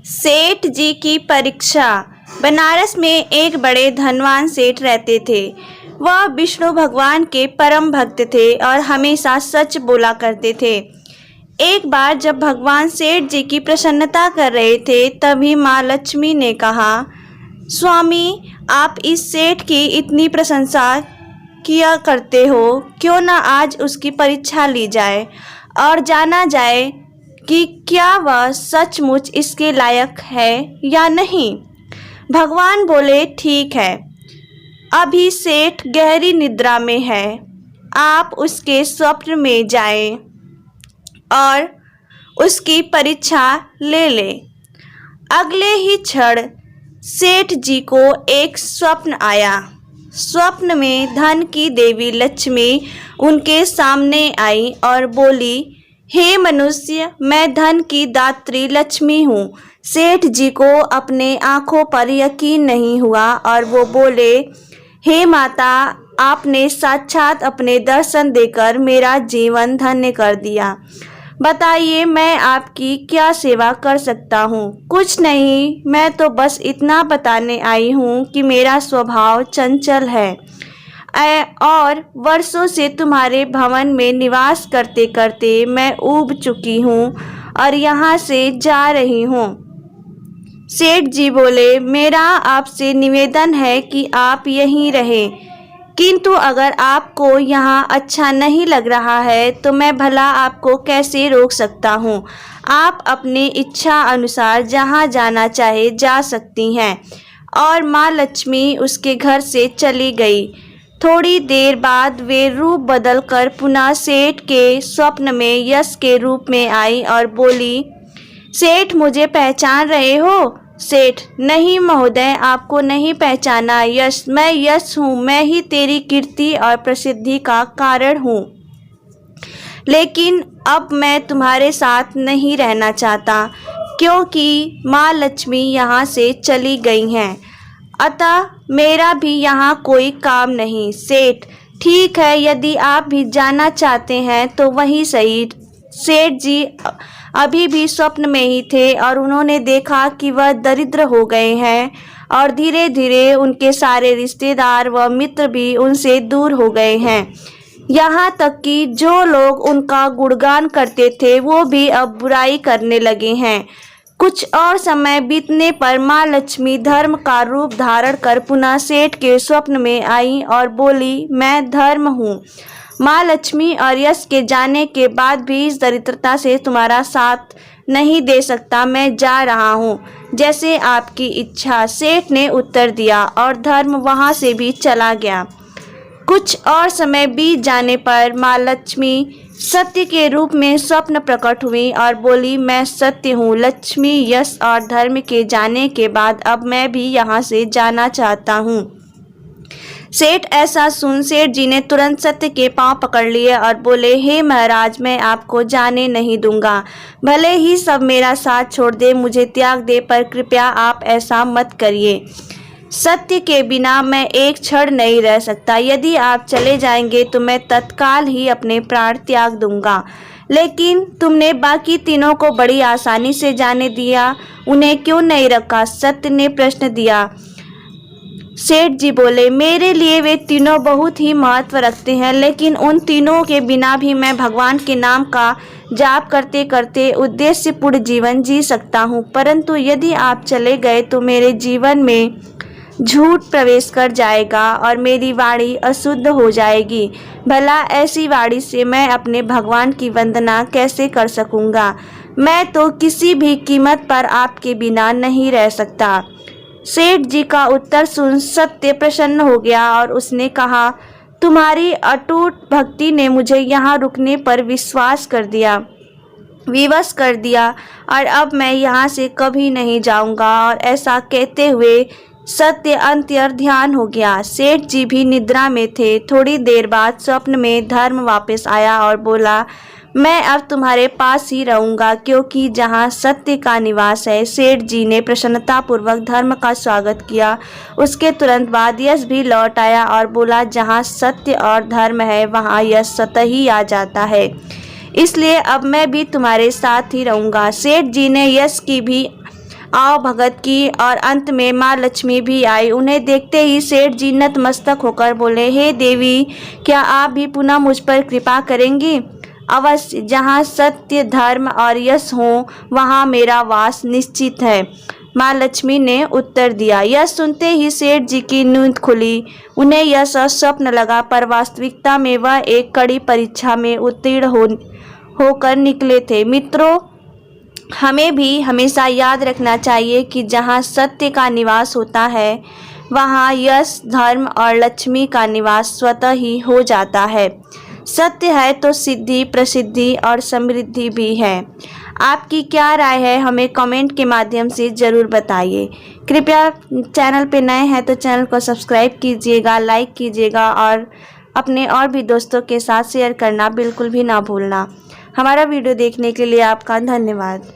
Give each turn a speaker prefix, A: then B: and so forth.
A: सेठ जी की परीक्षा। बनारस में एक बड़े धनवान सेठ रहते थे। वह विष्णु भगवान के परम भक्त थे और हमेशा सच बोला करते थे। एक बार जब भगवान सेठ जी की प्रसन्नता कर रहे थे, तभी माँ लक्ष्मी ने कहा, स्वामी, आप इस सेठ की इतनी प्रशंसा किया करते हो, क्यों ना आज उसकी परीक्षा ली जाए और जाना जाए कि क्या वह सचमुच इसके लायक है या नहीं। भगवान बोले, ठीक है। अभी सेठ गहरी निद्रा में है, आप उसके स्वप्न में जाएं और उसकी परीक्षा ले लें। अगले ही क्षण सेठ जी को एक स्वप्न आया। स्वप्न में धन की देवी लक्ष्मी उनके सामने आई और बोली, हे मनुष्य, मैं धन की दात्री लक्ष्मी हूँ। सेठ जी को अपने आंखों पर यकीन नहीं हुआ और वो बोले, हे माता, आपने साक्षात अपने दर्शन देकर मेरा जीवन धन्य कर दिया। बताइए, मैं आपकी क्या सेवा कर सकता हूँ। कुछ नहीं, मैं तो बस इतना बताने आई हूँ कि मेरा स्वभाव चंचल है और वर्षों से तुम्हारे भवन में निवास करते करते मैं ऊब चुकी हूँ और यहाँ से जा रही हूँ। सेठ जी बोले, मेरा आपसे निवेदन है कि आप यहीं रहें, किंतु अगर आपको यहाँ अच्छा नहीं लग रहा है तो मैं भला आपको कैसे रोक सकता हूँ। आप अपनी इच्छा अनुसार जहाँ जाना चाहे जा सकती हैं। और माँ लक्ष्मी उसके घर से चली गई। थोड़ी देर बाद वे रूप बदलकर पुनः सेठ के स्वप्न में यश के रूप में आई और बोली, सेठ, मुझे पहचान रहे हो। सेठ, नहीं महोदय, आपको नहीं पहचाना। यश, मैं यश हूँ। मैं ही तेरी कीर्ति और प्रसिद्धि का कारण हूँ। लेकिन अब मैं तुम्हारे साथ नहीं रहना चाहता, क्योंकि माँ लक्ष्मी यहाँ से चली गई हैं। अतः मेरा भी यहाँ कोई काम नहीं। सेठ, ठीक है, यदि आप भी जाना चाहते हैं तो वही सही। सेठ जी अभी भी स्वप्न में ही थे और उन्होंने देखा कि वह दरिद्र हो गए हैं और धीरे धीरे उनके सारे रिश्तेदार व मित्र भी उनसे दूर हो गए हैं। यहाँ तक कि जो लोग उनका गुणगान करते थे वो भी अब बुराई करने लगे हैं। कुछ और समय बीतने पर माँ लक्ष्मी धर्म का रूप धारण कर पुनः सेठ के स्वप्न में आई और बोली, मैं धर्म हूँ। माँ लक्ष्मी और यश के जाने के बाद भी इस दरिद्रता से तुम्हारा साथ नहीं दे सकता। मैं जा रहा हूँ, जैसे आपकी इच्छा। सेठ ने उत्तर दिया और धर्म वहाँ से भी चला गया। कुछ और समय बीत जाने पर माँ लक्ष्मी सत्य के रूप में स्वप्न प्रकट हुई और बोली, मैं सत्य हूँ। लक्ष्मी, यश और धर्म के जाने के बाद अब मैं भी यहाँ से जाना चाहता हूँ। सेठ ऐसा सुन सेठ जी ने तुरंत सत्य के पांव पकड़ लिए और बोले, हे महाराज, मैं आपको जाने नहीं दूंगा। भले ही सब मेरा साथ छोड़ दे, मुझे त्याग दे, पर कृपया आप ऐसा मत करिए। सत्य के बिना मैं एक क्षण नहीं रह सकता। यदि आप चले जाएंगे तो मैं तत्काल ही अपने प्राण त्याग दूंगा। लेकिन तुमने बाकी तीनों को बड़ी आसानी से जाने दिया, उन्हें क्यों नहीं रखा? सत्य ने प्रश्न दिया। सेठ जी बोले, मेरे लिए वे तीनों बहुत ही महत्व रखते हैं, लेकिन उन तीनों के बिना भी मैं भगवान के नाम का जाप करते करते उद्देश्यपूर्ण जीवन जी सकता हूँ। परंतु यदि आप चले गए तो मेरे जीवन में झूठ प्रवेश कर जाएगा और मेरी वाणी अशुद्ध हो जाएगी। भला ऐसी वाणी से मैं अपने भगवान की वंदना कैसे कर सकूँगा? मैं तो किसी भी कीमत पर आपके बिना नहीं रह सकता। सेठ जी का उत्तर सुन सत्य प्रसन्न हो गया और उसने कहा, तुम्हारी अटूट भक्ति ने मुझे यहाँ रुकने पर विवश कर दिया और अब मैं यहाँ से कभी नहीं जाऊँगा। और ऐसा कहते हुए सत्य अंतर ध्यान हो गया। सेठ जी भी निद्रा में थे। थोड़ी देर बाद स्वप्न में धर्म वापस आया और बोला, मैं अब तुम्हारे पास ही रहूंगा, क्योंकि जहाँ सत्य का निवास है। सेठ जी ने प्रसन्नतापूर्वक धर्म का स्वागत किया। उसके तुरंत बाद यश भी लौट आया और बोला, जहाँ सत्य और धर्म है वहाँ यश स्वतः ही आ जाता है, इसलिए अब मैं भी तुम्हारे साथ ही रहूंगा। सेठ जी ने यश की भी आओ भगत की और अंत में माँ लक्ष्मी भी आई। उन्हें देखते ही सेठ जी नतमस्तक होकर बोले, हे देवी, क्या आप भी पुनः मुझ पर कृपा करेंगी? अवश्य, जहाँ सत्य, धर्म और यश हो वहाँ मेरा वास निश्चित है, माँ लक्ष्मी ने उत्तर दिया। यह सुनते ही सेठ जी की नींद खुली। उन्हें यह सब स्वप्न लगा, पर वास्तविकता में वह एक कड़ी परीक्षा में उत्तीर्ण होकर निकले थे। मित्रों, हमें भी हमेशा याद रखना चाहिए कि जहाँ सत्य का निवास होता है वहाँ यश, धर्म और लक्ष्मी का निवास स्वतः ही हो जाता है। सत्य है तो सिद्धि, प्रसिद्धि और समृद्धि भी है। आपकी क्या राय है, हमें कमेंट के माध्यम से ज़रूर बताइए। कृपया चैनल पे नए हैं तो चैनल को सब्सक्राइब कीजिएगा, लाइक कीजिएगा और अपने और भी दोस्तों के साथ शेयर करना बिल्कुल भी ना भूलना। हमारा वीडियो देखने के लिए आपका धन्यवाद।